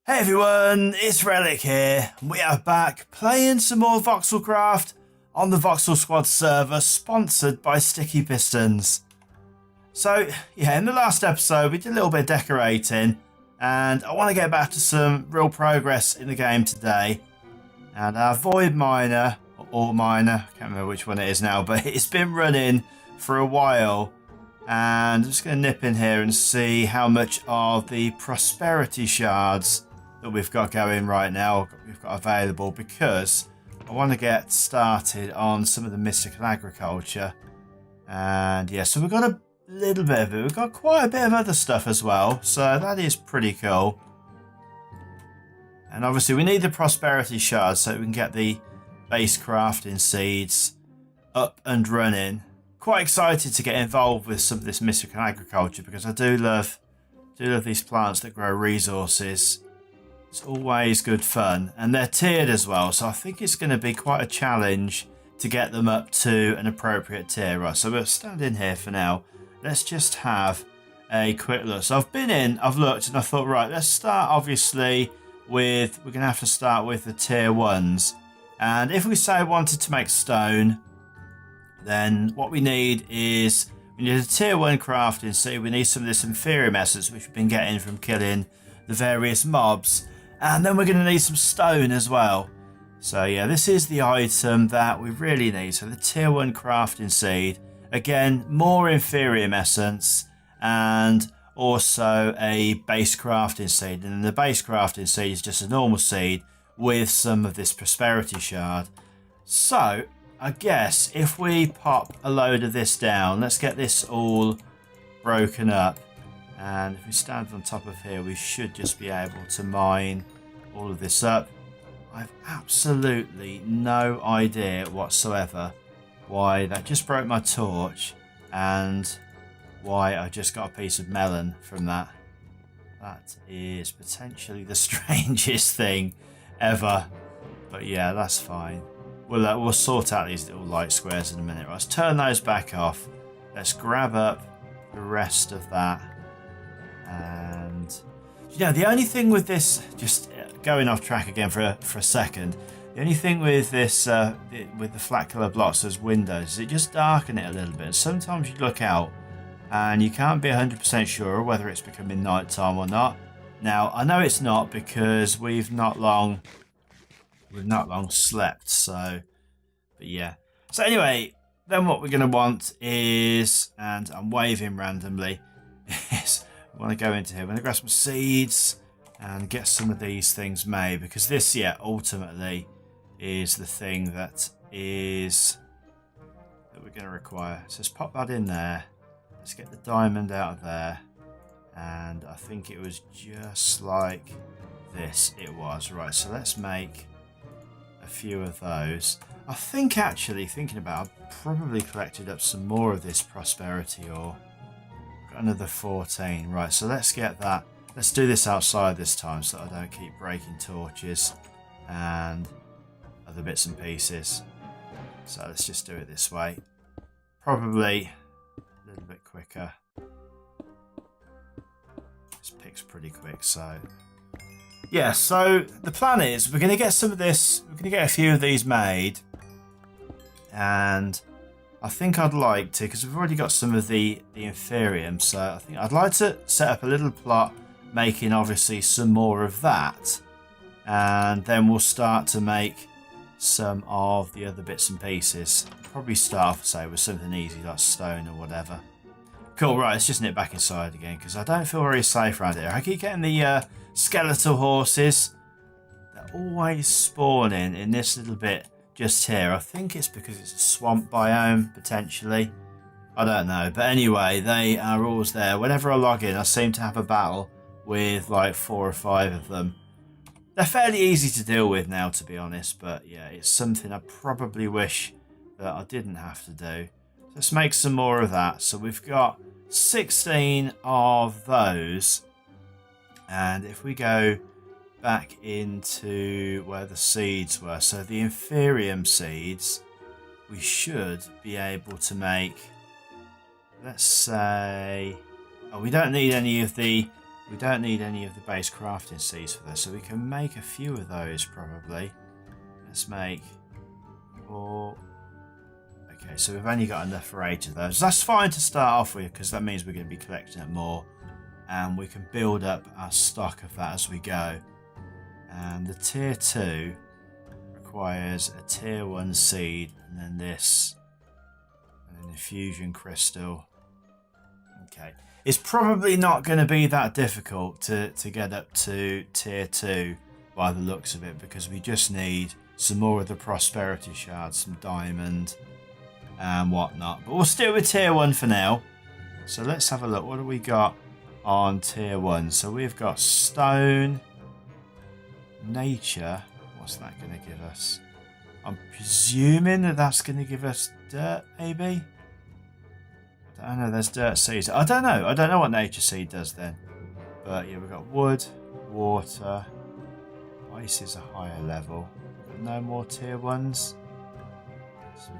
Hey everyone, it's Relic here. We are back playing some more Voxelcraft on the VoxelSquad server, sponsored by Sticky Pistons. So, yeah, in the last episode we did a little bit of decorating, and I want to get back to some real progress in the game today. And our Void Miner, or Ore Miner, I can't remember which one it is now, but it's been running for a while. And I'm just going to nip in here and see how much of the prosperity shards that we've got going right now we've got available, because I want to get started on some of the mystical agriculture. And yeah, so we've got a little bit of it. We've got quite a bit of other stuff as well, so that is pretty cool. And obviously we need the prosperity shards so we can get the base crafting seeds up and running. Quite excited to get involved with some of this mystical agriculture, because I do love these plants that grow resources. It's always good fun, and they're tiered as well, so I think it's going to be quite a challenge to get them up to an appropriate tier. Right, so we'll stand in here for now. Let's just have a quick look. So I've looked, and I thought, right, let's start obviously with, we're going to have to start with the tier 1s. And if we say I wanted to make stone, then what we need is, we need a tier 1 crafting seed. We need some of this inferior essence, which we've been getting from killing the various mobs. And then we're going to need some stone as well. So yeah, this is the item that we really need. So the tier 1 crafting seed. Again, more inferior essence, and also a base crafting seed. And the base crafting seed is just a normal seed with some of this prosperity shard. So I guess if we pop a load of this down, let's get this all broken up. And if we stand on top of here, we should just be able to mine all of this up. I've absolutely no idea whatsoever why that just broke my torch, and why I just got a piece of melon from that. That is potentially the strangest thing ever. But yeah, that's fine. We'll sort out these little light squares in a minute. Right, let's turn those back off. Let's grab up the rest of that. And you know, the only thing with this, just going off track again for a second, the only thing with this with the flat color blocks as windows is it just darken it a little bit. Sometimes you look out and you can't be 100% sure whether it's becoming night time or not. Now I know it's not, because we've not long slept. So, but yeah. So anyway, then what we're going to want is, and I'm waving randomly, is I want to go into here. I'm going to grab some seeds and get some of these things made, because this, yeah, ultimately is the thing that we're going to require. So let's pop that in there. Let's get the diamond out of there. And I think it was just like this. It was. Right, so let's make a few of those. I think, actually, thinking about it, I've probably collected up some more of this prosperity ore. Got another 14. Right, so let's get that. Let's do this outside this time so that I don't keep breaking torches and other bits and pieces. So let's just do it this way. Probably a little bit quicker. This picks pretty quick, so yeah. So the plan is we're going to get some of this. We're going to get a few of these made, and I think I'd like to, because we've already got some of the inferium. So I think I'd like to set up a little plot, making obviously some more of that, and then we'll start to make some of the other bits and pieces. Probably start off, say, with something easy like stone or whatever. Cool, right, let's just nip back inside again, because I don't feel very safe around here. I keep getting the skeletal horses. They're always spawning in this little bit just here. I think it's because it's a swamp biome, potentially. I don't know. But anyway, they are always there. Whenever I log in, I seem to have a battle with like 4 or 5 of them. They're fairly easy to deal with now, to be honest. But yeah, it's something I probably wish that I didn't have to do. Let's make some more of that. So we've got 16 of those. And if we go back into where the seeds were, so the inferium seeds, we should be able to make, let's say, oh, we don't need any of the we don't need any of the base crafting seeds for this, so we can make a few of those probably. Let's make 4. Okay, so we've only got enough for 8 of those. That's fine to start off with, because that means we're going to be collecting it more, and we can build up our stock of that as we go. And the tier 2 requires a tier 1 seed, and then this, and an infusion crystal. Okay, it's probably not going to be that difficult to get up to tier 2 by the looks of it, because we just need some more of the prosperity shards, some diamond and whatnot. But we'll stick with tier 1 for now. So let's have a look. What do we got on tier 1? So we've got stone, nature. What's that going to give us? I'm presuming that that's going to give us dirt, maybe? I don't know. There's dirt seeds. I don't know. I don't know what nature seed does then. But yeah, we've got wood, water. Ice is a higher level. No more tier 1s. Some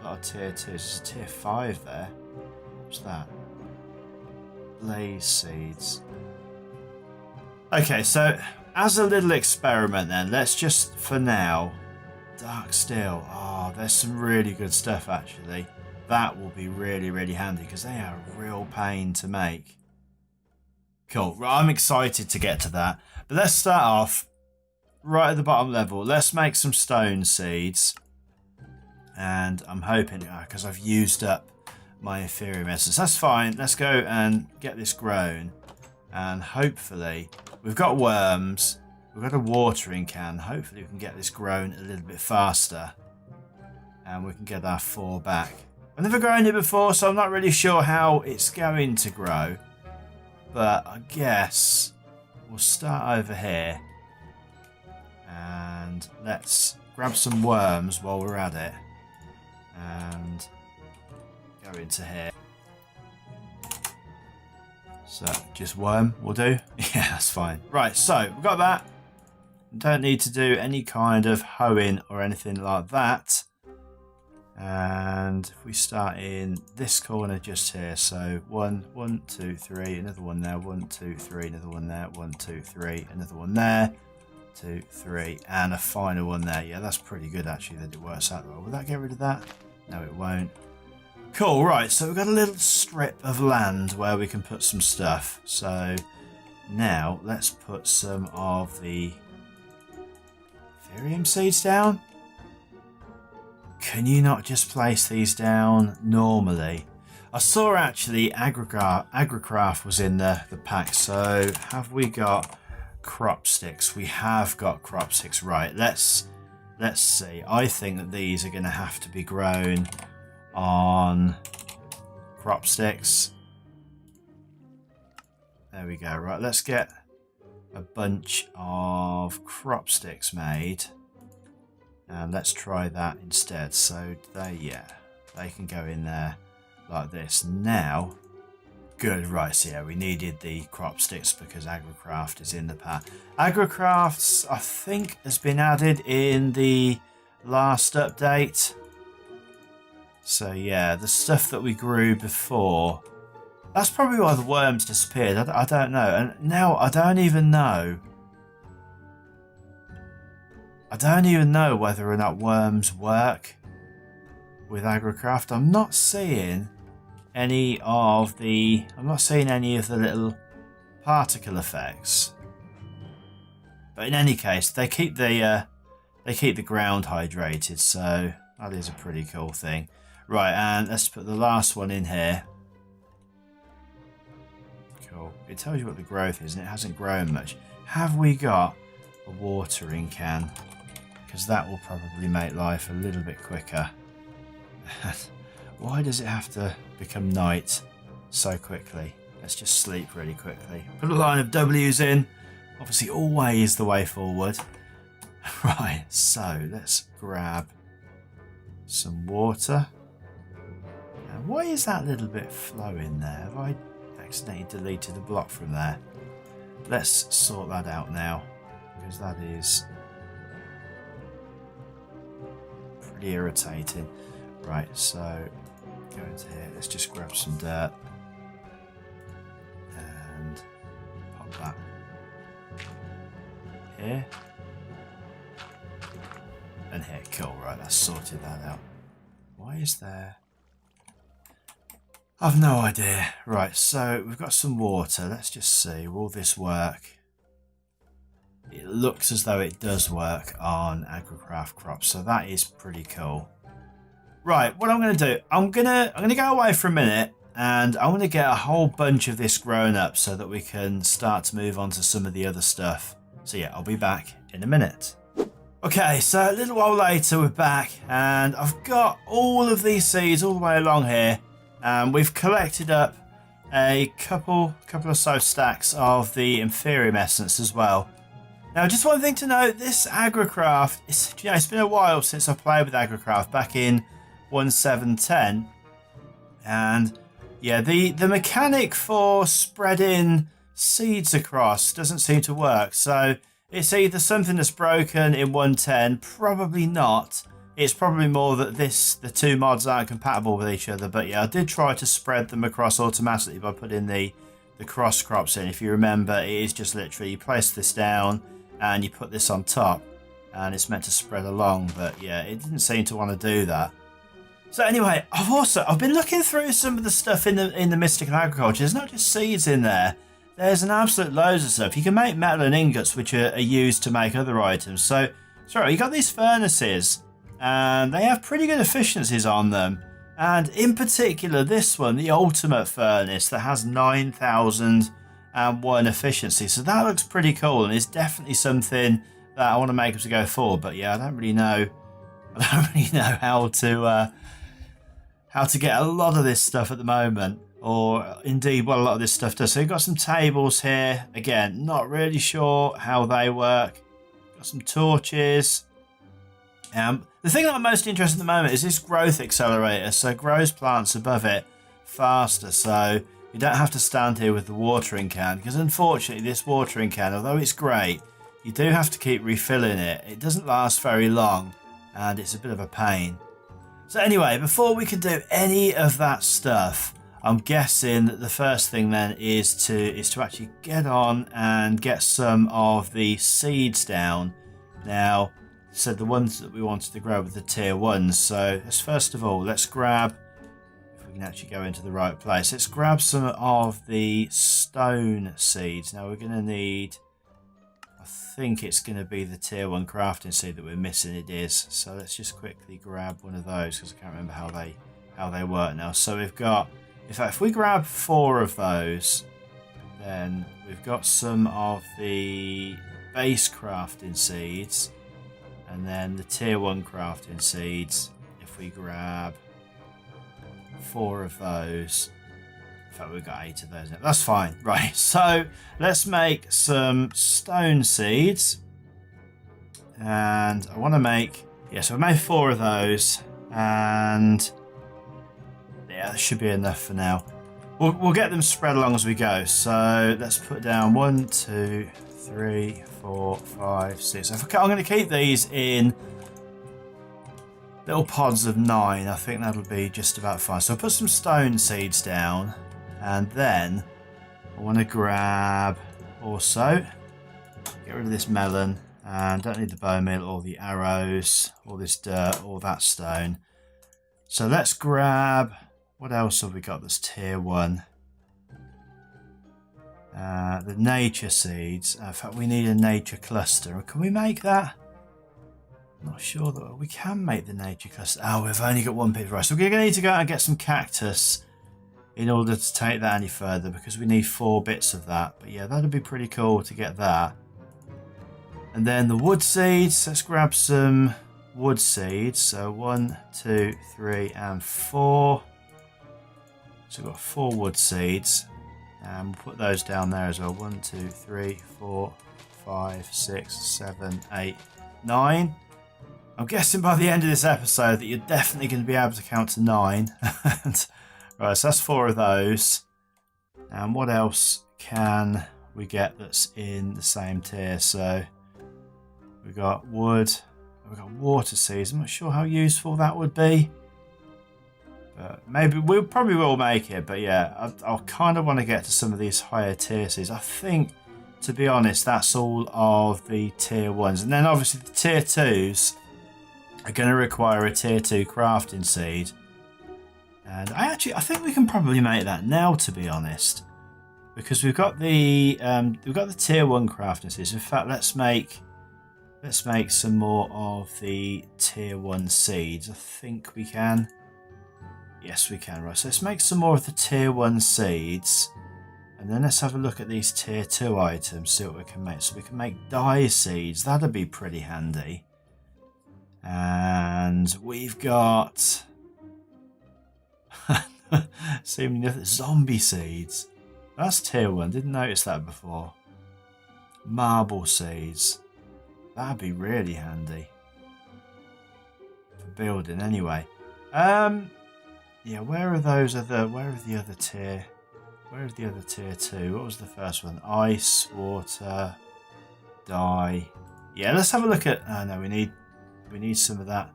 a lot of tier 2s. Tier 5 there. What's that? Blaze seeds. Okay, so as a little experiment then, let's just, for now, dark steel. Oh, there's some really good stuff actually. That will be really, really handy, because they are a real pain to make. Cool. Right, I'm excited to get to that. But let's start off right at the bottom level. Let's make some stone seeds. And I'm hoping, because I've used up my Ethereum essence. That's fine. Let's go and get this grown. And hopefully, we've got worms. We've got a watering can. Hopefully we can get this grown a little bit faster. And we can get our 4 back. I've never grown it before, so I'm not really sure how it's going to grow. But I guess we'll start over here. And let's grab some worms while we're at it. And go into here. So, just worm will do. Yeah, that's fine. Right, so we've got that. Don't need to do any kind of hoeing or anything like that. And if we start in this corner just here, so 1, 2, 3, another one there, 1, 2, 3, another one there, 1, 2, 3, another one there, 2, 3, and a final one there. Yeah, that's pretty good actually that it works out well. Will that get rid of that? No, it won't. Cool, right, so we've got a little strip of land where we can put some stuff. So now let's put some of the Ethereum seeds down. Can you not just place these down normally? I saw actually Agricraft was in the pack. So have we got crop sticks? We have got crop sticks. Right, let's see. I think that these are going to have to be grown on crop sticks. There we go. Right, let's get a bunch of crop sticks made. And let's try that instead. So they can go in there like this. Now, good, right, so yeah, we needed the crop sticks because Agricraft is in the pack. Agricraft, I think, has been added in the last update. So yeah, the stuff that we grew before, that's probably why the worms disappeared. I don't know. And now I don't even know whether or not worms work with Agricraft. I'm not seeing any of the little particle effects. But in any case, they keep the ground hydrated, so that is a pretty cool thing. Right, and let's put the last one in here. Cool. It tells you what the growth is, and it hasn't grown much. Have we got a watering can? Because that will probably make life a little bit quicker. Why does it have to become night so quickly? Let's just sleep really quickly. Put a line of W's in. Obviously always the way forward. Right, so let's grab some water. Now, why is that little bit flowing there? Have I accidentally deleted the block from there? Let's sort that out now, because that is pretty irritating. Right, so go into here. Let's just grab some dirt and here. And here, cool, right, that's sorted that out. Why is there... I've no idea. Right, so we've got some water. Let's just see, will this work? It looks as though it does work on agricraft crops, so that is pretty cool. Right, what I'm going to do, I'm gonna go away for a minute, and I'm going to get a whole bunch of this grown up so that we can start to move on to some of the other stuff. So yeah, I'll be back in a minute. Okay, so a little while later we're back, and I've got all of these seeds all the way along here, and we've collected up a couple of so stacks of the Inferium essence as well. Now, just one thing to note, this agricraft, it's been a while since I played with agricraft, back in 1.7.10, and yeah, the mechanic for spreading seeds across doesn't seem to work, so it's either something that's broken in 1.10, probably not. It's probably more that the two mods aren't compatible with each other, but yeah, I did try to spread them across automatically by putting the cross crops in. If you remember, it is just literally you place this down and you put this on top and it's meant to spread along, but yeah, it didn't seem to want to do that. So anyway, I've been looking through some of the stuff in the mystical agriculture. There's not just seeds in there. There's an absolute loads of stuff. You can make metal and ingots, which are used to make other items. So, sorry, you got these furnaces, and they have pretty good efficiencies on them. And in particular, this one, the ultimate furnace, that has 9,001 efficiency. So that looks pretty cool, and it's definitely something that I want to make as we go forward. But yeah, I don't really know how to get a lot of this stuff at the moment, or indeed what a lot of this stuff does. So you've got some tables here. Again, not really sure how they work. Got some torches. The thing that I'm most interested in at the moment is this growth accelerator. So it grows plants above it faster. So you don't have to stand here with the watering can, because unfortunately this watering can, although it's great, you do have to keep refilling it. It doesn't last very long, and it's a bit of a pain. So anyway, before we can do any of that stuff, I'm guessing that the first thing then is to actually get on and get some of the seeds down. Now, so the ones that we wanted to grow with the tier 1s. So first of all, let's grab, if we can actually go into the right place, let's grab some of the stone seeds. Now we're going to need, I think it's going to be the tier 1 crafting seed that we're missing. It is. So let's just quickly grab one of those, because I can't remember how they work now. So we've got, in fact, if we grab 4 of those, then we've got some of the base crafting seeds, and then the tier 1 crafting seeds. If we grab 4 of those, in fact, we've got 8 of those now. That's fine. Right, so let's make some stone seeds. And I want to make, yeah, so I made 4 of those, and yeah, that should be enough for now. We'll get them spread along as we go. So let's put down 1, 2, 3, 4, 5, 6. I'm going to keep these in little pods of 9. I think that'll be just about fine. So I'll put some stone seeds down, and then I want to grab also, get rid of this melon, and don't need the bone meal or the arrows, all this dirt, all that stone. So let's grab, what else have we got that's tier 1? The nature seeds. In fact, we need a nature cluster. Can we make that? I'm not sure that we can make the nature cluster. Oh, we've only got 1 piece. Right, so we're going to need to go out and get some cactus in order to take that any further, because we need 4 bits of that. But yeah, that'd be pretty cool to get that. And then the wood seeds. Let's grab some wood seeds. So 1, 2, 3, and 4. So we've got 4 wood seeds. And we'll put those down there as well. 1, 2, 3, 4, 5, 6, 7, 8, 9. I'm guessing by the end of this episode that you're definitely going to be able to count to 9. Right, so that's 4 of those. And what else can we get that's in the same tier? So we've got wood. We've got water seeds. I'm not sure how useful that would be. Maybe we probably will make it, but yeah, I kind of want to get to some of these higher tier seeds. I think to be honest, that's all of the tier 1s. And then obviously the tier 2s are going to require a tier 2 crafting seed. And I think we can probably make that now, to be honest. Because we've got the tier 1 crafting seeds. In fact, let's make some more of the tier 1 seeds. I think we can. Yes, we can. Right, so let's make some more of the tier 1 seeds. And then let's have a look at these tier 2 items, see what we can make. So we can make dye seeds, that'd be pretty handy. And we've got seemingly nothing. Zombie seeds. That's tier 1, didn't notice that before. Marble seeds. That'd be really handy. For building anyway. Yeah, where are the other tier? Where are the other tier 2? What was the first one? Ice, water, dye. Yeah, let's have a look at. Oh no, we need some of that.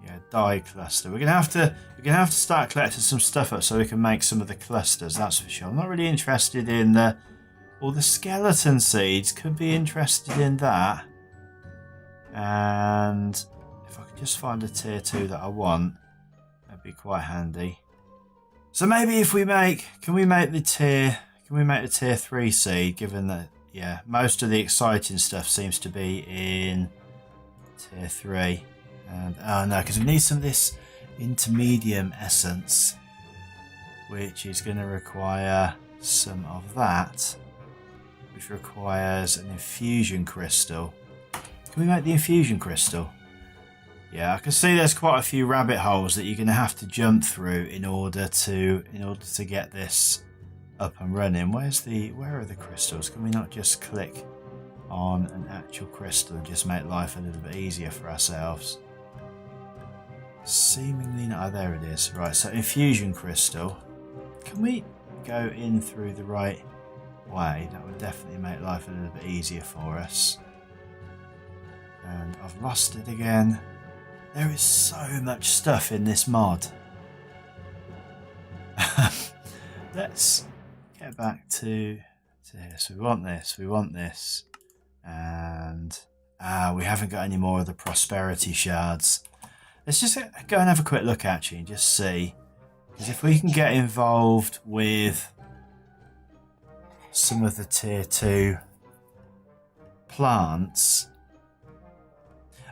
Yeah, dye cluster. We're gonna have to start collecting some stuff up so we can make some of the clusters. That's for sure. I'm not really interested in the skeleton seeds. Could be interested in that. And if I could just find a tier 2 that I want, that'd be quite handy. So maybe if we can we make the tier 3 seed, given that, yeah, most of the exciting stuff seems to be in tier 3. And, oh no, because we need some of this intermedium essence, which is going to require some of that, which requires an infusion crystal. Can we make the infusion crystal? Yeah, I can see there's quite a few rabbit holes that you're going to have to jump through in order to get this up and running. Where are the crystals? Can we not just click on an actual crystal and just make life a little bit easier for ourselves? Seemingly not. Oh, there it is. Right, so infusion crystal. Can we go in through the right way? That would definitely make life a little bit easier for us. And I've lost it again. There is so much stuff in this mod. Let's get back to here. So we want this, and we haven't got any more of the prosperity shards. Let's just go and have a quick look actually and just see, because if we can get involved with some of the tier 2 plants,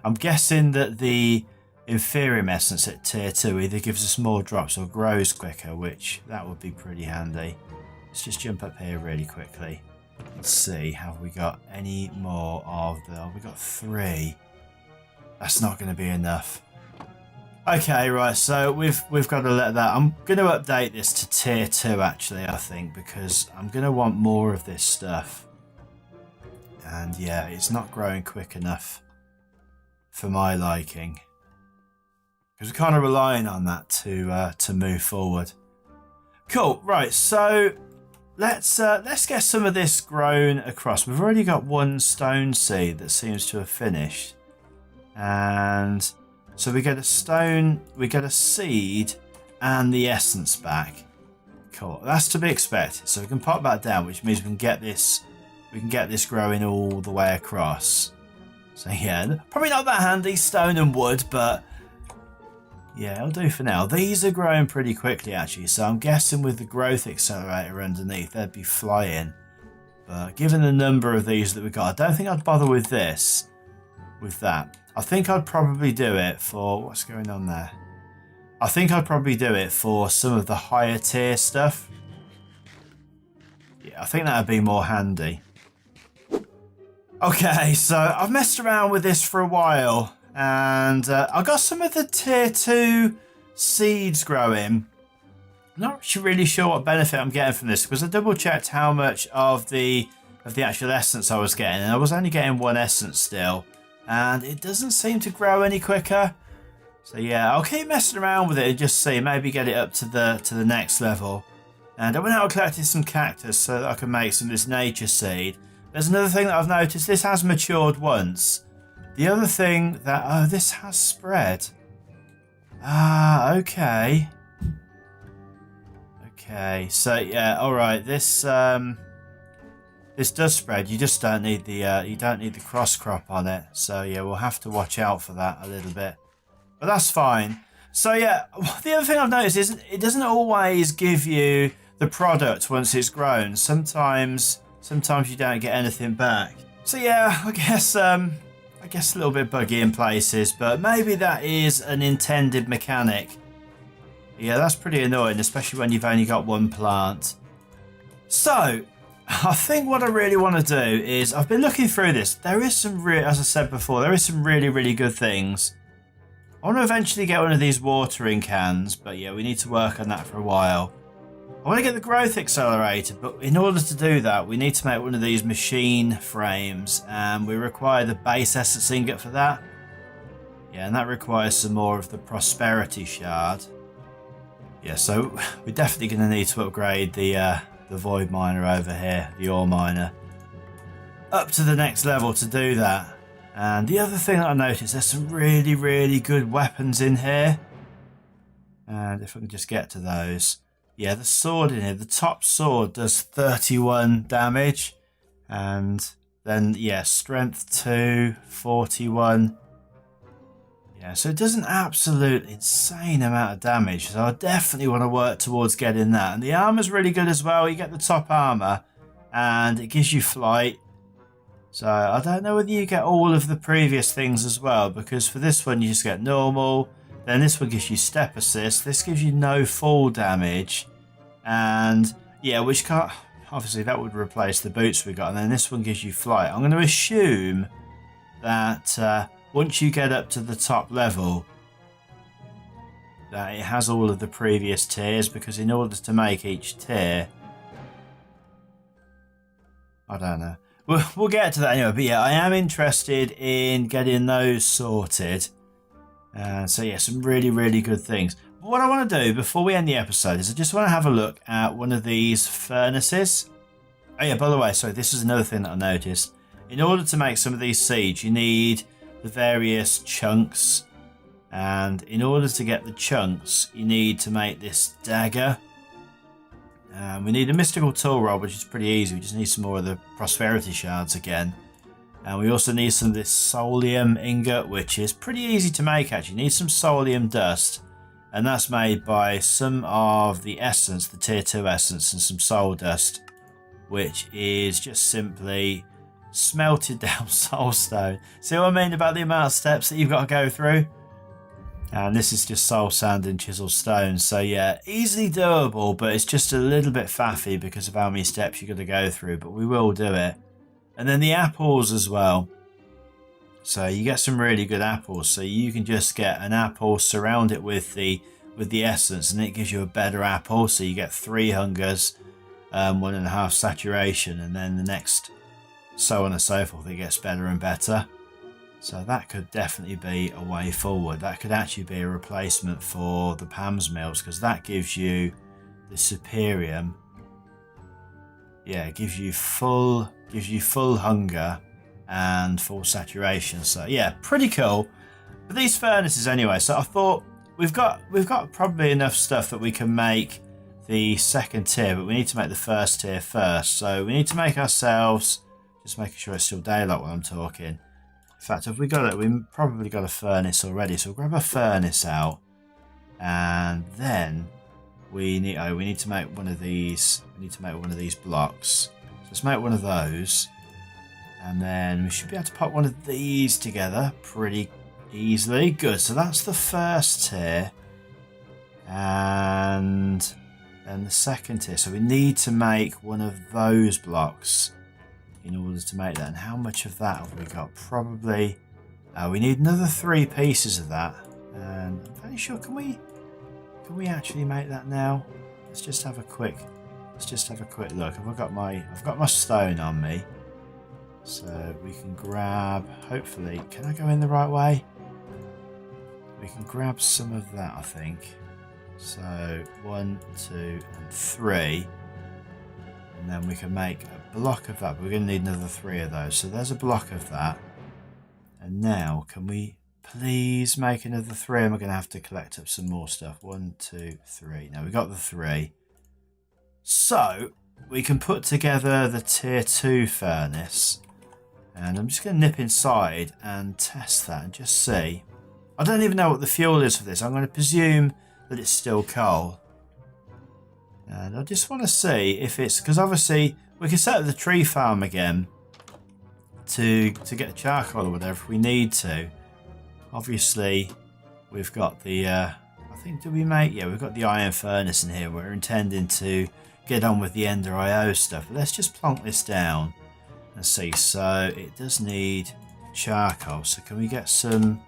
I'm guessing that the Inferium essence at tier 2 either gives us more drops or grows quicker, which that would be pretty handy. Let's just jump up here really quickly and see, have we got any more of the... Oh, we got 3. That's not going to be enough. Okay, right, so we've got to let that... I'm going to update this to tier 2 actually, I think, because I'm going to want more of this stuff. And yeah, it's not growing quick enough for my liking, because we're kind of relying on that to move forward. Cool, right, so let's get some of this grown across. We've already got one stone seed that seems to have finished, and so we get a stone, we get a seed and the essence back. Cool, that's to be expected. So we can pop that down, which means we can get this growing all the way across. So yeah, probably not that handy, stone and wood, but yeah, it'll do for now. These are growing pretty quickly actually, so I'm guessing with the growth accelerator underneath, they'd be flying. But given the number of these that we've got, I don't think I'd bother with this, with that. I think I'd probably do it for, what's going on there? I think I'd probably do it for some of the higher tier stuff. Yeah, I think that'd be more handy. Okay, so I've messed around with this for a while, and I got some of the tier 2 seeds growing. Not really sure what benefit I'm getting from this, because I double checked how much of the actual essence I was getting, and I was only getting 1 essence still, and it doesn't seem to grow any quicker. So yeah, I'll keep messing around with it and just see, maybe get it up to the next level. And I went out and collected some cactus so that I can make some of this nature seed. There's another thing that I've noticed, this has matured once. The other thing that, oh, this has spread. Ah, okay. Okay, so yeah, alright, this this does spread. You just don't need the cross crop on it. So yeah, we'll have to watch out for that a little bit. But that's fine. So yeah, the other thing I've noticed is it doesn't always give you the product once it's grown. Sometimes you don't get anything back. So yeah, I guess a little bit buggy in places, but maybe that is an intended mechanic. Yeah, that's pretty annoying, especially when you've only got one plant. So I think what I really want to do is, I've been looking through this. There is some as I said before, there is some really, really good things. I want to eventually get one of these watering cans, but yeah, we need to work on that for a while. I want to get the growth accelerator, but in order to do that, we need to make one of these machine frames, and we require the base essence ingot for that. Yeah, and that requires some more of the prosperity shard. Yeah, so we're definitely going to need to upgrade the void miner over here, the ore miner, up to the next level to do that. And the other thing that I noticed, there's some really, really good weapons in here. And if I can just get to those. Yeah, the sword in here, the top sword does 31 damage. And then, yeah, strength 2, 41. Yeah, so it does an absolute insane amount of damage. So I definitely want to work towards getting that. And the armor's really good as well. You get the top armor and it gives you flight. So I don't know whether you get all of the previous things as well, because for this one you just get normal. Then this one gives you step assist. This gives you no fall damage. And yeah, which can't, obviously that would replace the boots we got. And then this one gives you flight. I'm going to assume that once you get up to the top level, that it has all of the previous tiers, because in order to make each tier, I don't know. We'll get to that anyway, but yeah, I am interested in getting those sorted. So yeah, some really, really good things. But what I want to do before we end the episode is I just want to have a look at one of these furnaces. Oh yeah, by the way, sorry, this is another thing that I noticed. In order to make some of these seeds, you need the various chunks. And in order to get the chunks, you need to make this dagger. We need a mystical tool rod, which is pretty easy. We just need some more of the prosperity shards again. And we also need some of this soulium ingot, which is pretty easy to make actually. You need some soulium dust. And that's made by some of the essence, the tier 2 essence, and some soul dust, which is just simply smelted down soulstone. See what I mean about the amount of steps that you've got to go through? And this is just soul sand and chisel stone. So yeah, easily doable, but it's just a little bit faffy because of how many steps you've got to go through, but we will do it. And then the apples as well. So you get some really good apples. So you can just get an apple, surround it with the essence, and it gives you a better apple. So you get 3 hungers, 1.5 saturation, and then the next, so on and so forth. It gets better and better. So that could definitely be a way forward. That could actually be a replacement for the Pam's Mills, because that gives you the Superium. Yeah, it gives you full hunger and full saturation. So yeah, pretty cool. But these furnaces anyway, so I thought we've got probably enough stuff that we can make the second tier, but we need to make the first tier first. So we need to make ourselves, just making sure it's still daylight while I'm talking. In fact, have we got it? We've probably got a furnace already. So we'll grab a furnace out, and then we need to make one of these. We need to make one of these blocks. So let's make one of those, and then we should be able to put one of these together pretty easily. Good. So that's the first tier, and then the second tier. So we need to make one of those blocks in order to make that. And how much of that have we got? Probably we need another 3 pieces of that, and I'm fairly sure can we actually make that now? Let's just have a quick look. I've got my stone on me, so we can grab, hopefully, can I go in the right way? We can grab some of that, I think. So 1, 2 and 3, and then we can make a block of that, but we're going to need another 3 of those. So there's a block of that. And now can we please make another 3? And we're going to have to collect up some more stuff. 1, 2, 3. Now we got the 3. So we can put together the tier 2 furnace. And I'm just going to nip inside and test that and just see. I don't even know what the fuel is for this. I'm going to presume that it's still coal. And I just want to see if it's... Because obviously we can set up the tree farm again to get charcoal or whatever if we need to. Obviously we've got the... I think, did we make... Yeah, we've got the iron furnace in here. We're intending to get on with the Ender IO stuff. But let's just plonk this down and see. So it does need charcoal. So can we get some...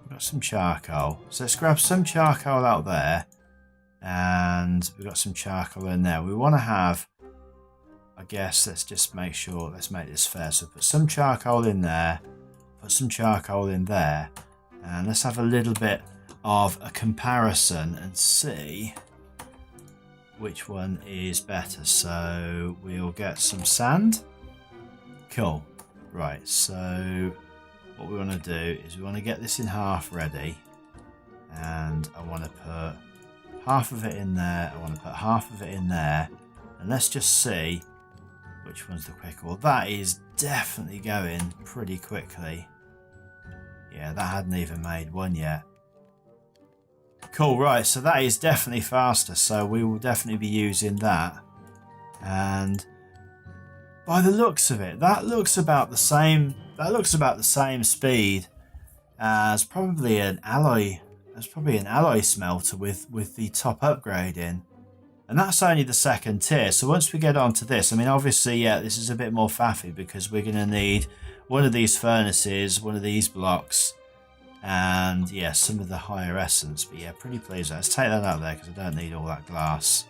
We've got some charcoal. So let's grab some charcoal out there. And we've got some charcoal in there. We want to have... I guess let's just make sure... Let's make this fair. So put some charcoal in there. Put some charcoal in there. And let's have a little bit of a comparison and see which one is better. So we'll get some sand. Cool. Right, so what we want to do is we want to get this in half ready. And I want to put half of it in there. I want to put half of it in there. And let's just see which one's the quicker. Well, that is definitely going pretty quickly. Yeah, that hadn't even made one yet. Cool, right, so that is definitely faster, so we will definitely be using that. And by the looks of it, that looks about the same speed as probably an alloy smelter with the top upgrade in. And that's only the second tier. So once we get onto this, I mean, obviously, yeah, this is a bit more faffy because we're going to need one of these furnaces, one of these blocks, and yeah, some of the higher essence. But yeah, pretty pleased. Let's take that out there because I don't need all that glass.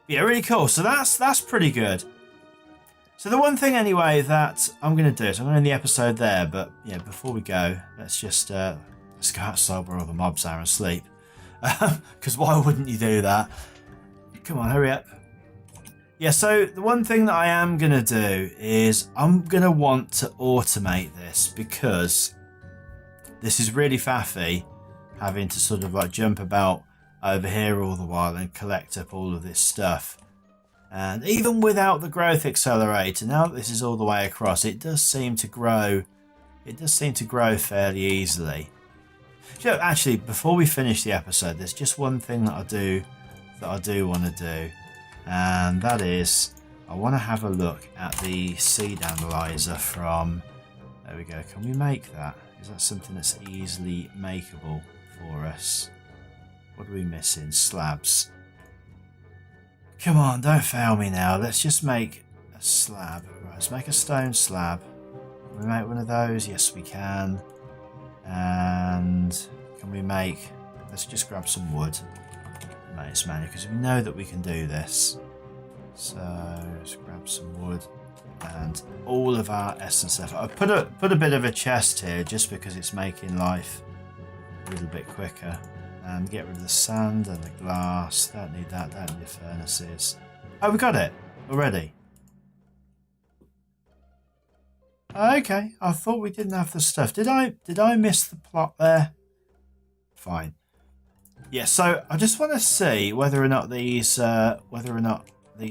But yeah, really cool. So that's pretty good. So the one thing anyway that I'm going to do is I'm going to end the episode there. But yeah, before we go, let's just let's go outside where all the mobs are and sleep. Because why wouldn't you do that? Come on, hurry up. Yeah, so the one thing that I am going to do is I'm going to want to automate this because this is really faffy having to sort of like jump about over here all the while and collect up all of this stuff. And even without the growth accelerator, now that this is all the way across, it does seem to grow. It does seem to grow fairly easily. So actually, before we finish the episode, there's just one thing that I do want to do, and that is I want to have a look at the seed analyzer from... There we go. Can we make that? Is that something that's easily makeable for us? What are we missing? Slabs. Come on, don't fail me now. Let's just make a slab. Right, let's make a stone slab. Can we make one of those? Yes, we can. And can we make... Let's just grab some wood. Nice manual, because we know that we can do this. So let's grab some wood and all of our essence stuff. I put a bit of a chest here just because it's making life a little bit quicker. And get rid of the sand and the glass. Don't need that. Don't need the furnaces. Oh, we got it already. Okay, I thought we didn't have the stuff. Did I miss the plot there? Fine. Yeah, so I just want to see whether or not these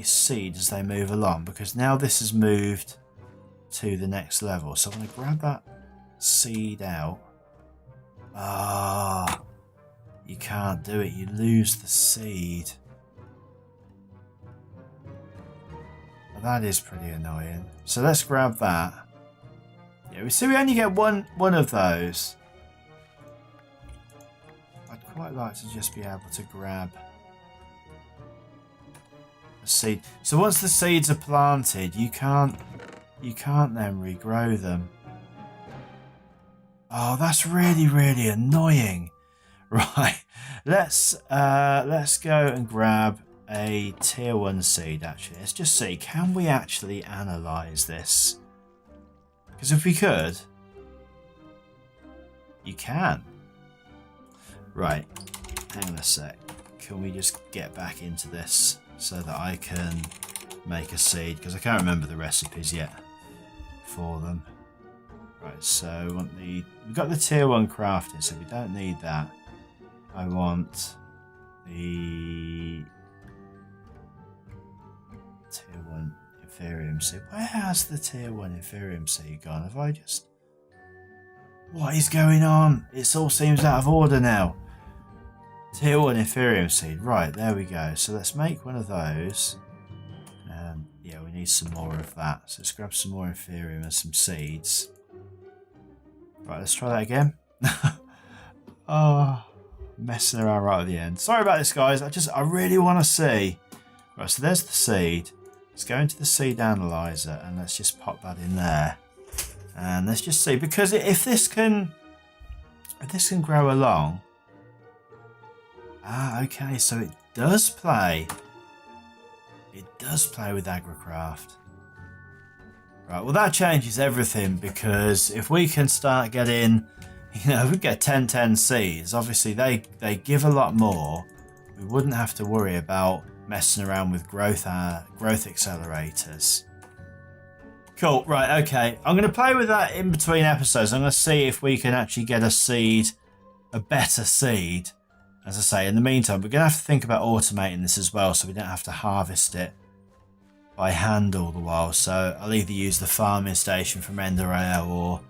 seeds as they move along, because now this has moved to the next level. So I'm going to grab that seed out. Ah, you can't do it. You lose the seed. Well, that is pretty annoying. So let's grab that. Yeah, we see we only get one of those. I'd quite like to just be able to grab a seed. So once the seeds are planted, you can't then regrow them. Oh, that's really, really annoying. Right, let's go and grab a tier 1 seed. Actually, let's just see, can we actually analyze this? Because if we could, you can. Right, hang on a sec. Can we just get back into this so that I can make a seed? Because I can't remember the recipes yet for them. Right, so we want we've got the tier 1 crafting, so we don't need that. I want the tier Inferium seed. Where has the tier 1 Inferium seed gone? Have I just... What is going on? It all seems out of order now. Tier 1 Inferium seed. Right, there we go. So let's make one of those. Yeah, we need some more of that. So let's grab some more Inferium and some seeds. Right, let's try that again. Oh, messing around right at the end. Sorry about this, guys. I really want to see. Right, so there's the seed. Let's go into the seed analyzer and let's just pop that in there. And let's just see, because if this can grow along. Ah, okay, so it does play. It does play with Agricraft. Right, well that changes everything, because if we can start getting, if we get 10 seeds, obviously they give a lot more. We wouldn't have to worry about messing around with growth accelerators. Cool, right, okay. I'm going to play with that in between episodes. I'm going to see if we can actually get a better seed. As I say, in the meantime, we're going to have to think about automating this as well, so we don't have to harvest it by hand all the while. So I'll either use the farming station from Ender Ale or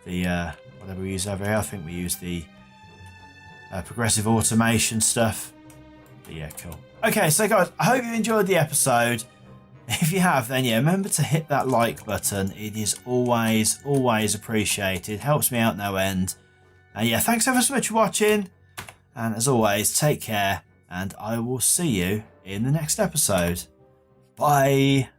the, whatever we use over here. I think we use the progressive automation stuff. But yeah, cool. Okay, so guys, I hope you enjoyed the episode. If you have, then yeah, remember to hit that like button. It is always appreciated. Helps me out no end. And yeah, thanks ever so much for watching. And as always, take care, and I will see you in the next episode. Bye.